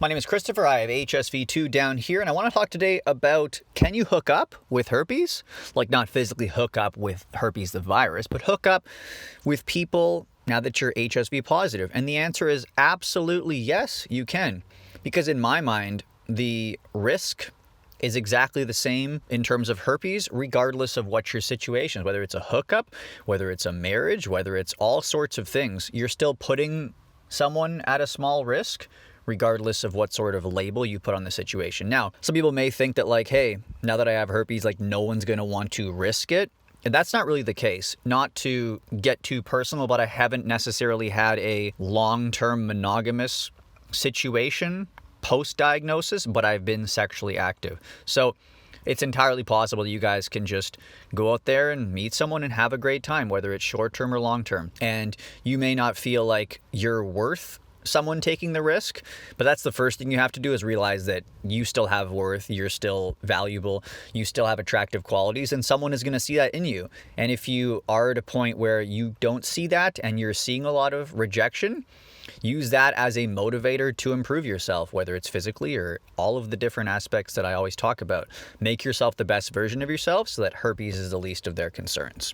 My name is Christopher. I have HSV2 down here, and I want to talk today about, can you hook up with herpes? Like, not physically hook up with herpes the virus, but hook up with people now that you're HSV positive. And the answer is absolutely yes, you can. Because in my mind, the risk is exactly the same in terms of herpes, regardless of what your situation is. Whether it's a hookup, whether it's a marriage, whether it's all sorts of things, you're still putting someone at a small risk, regardless of what sort of label you put on the situation. Now, some people may think that like, hey, now that I have herpes, like no one's going to want to risk it. And that's not really the case. Not to get too personal, but I haven't necessarily had a long-term monogamous situation post-diagnosis, but I've been sexually active. So it's entirely possible that you guys can just go out there and meet someone and have a great time, whether it's short-term or long-term. And you may not feel like you're worth someone taking the risk, but that's the first thing you have to do, is realize that you still have worth, you're still valuable, you still have attractive qualities, and someone is going to see that in you. And if you are at a point where you don't see that and you're seeing a lot of rejection, use that as a motivator to improve yourself, whether it's physically or all of the different aspects that I always talk about. Make yourself the best version of yourself so that herpes is the least of their concerns.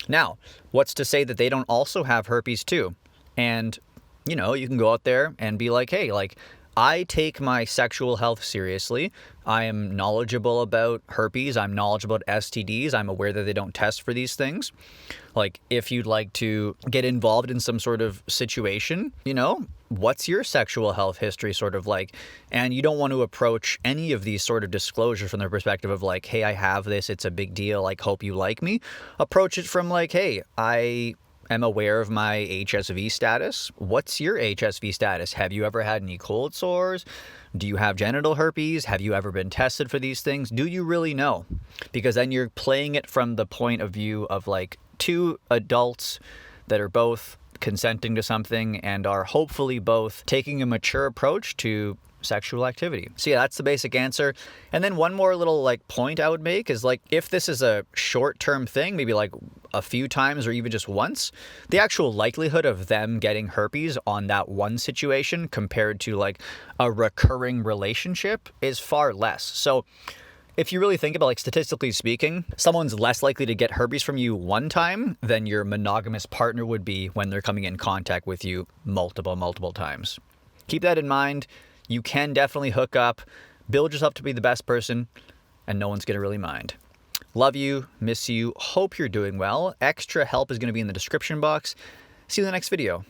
Now, what's to say that they don't also have herpes too? And you know, you can go out there and be like, hey, like, I take my sexual health seriously. I am knowledgeable about herpes. I'm knowledgeable about STDs. I'm aware that they don't test for these things. Like, if you'd like to get involved in some sort of situation, you know, what's your sexual health history sort of like? And you don't want to approach any of these sort of disclosures from the perspective of like, hey, I have this, it's a big deal, like, hope you like me. Approach it from like, hey, I'm aware of my HSV status. What's your HSV status? Have you ever had any cold sores? Do you have genital herpes? Have you ever been tested for these things? Do you really know? Because then you're playing it from the point of view of like two adults that are both consenting to something and are hopefully both taking a mature approach to sexual activity. So yeah, that's the basic answer. And then one more little like point I would make is like, if this is a short-term thing, maybe like a few times or even just once, the actual likelihood of them getting herpes on that one situation compared to like a recurring relationship is far less. So if you really think about, like, statistically speaking, someone's less likely to get herpes from you one time than your monogamous partner would be when they're coming in contact with you multiple times. Keep that in mind. You can definitely hook up, build yourself to be the best person, and no one's going to really mind. Love you, miss you, hope you're doing well. Extra help is going to be in the description box. See you in the next video.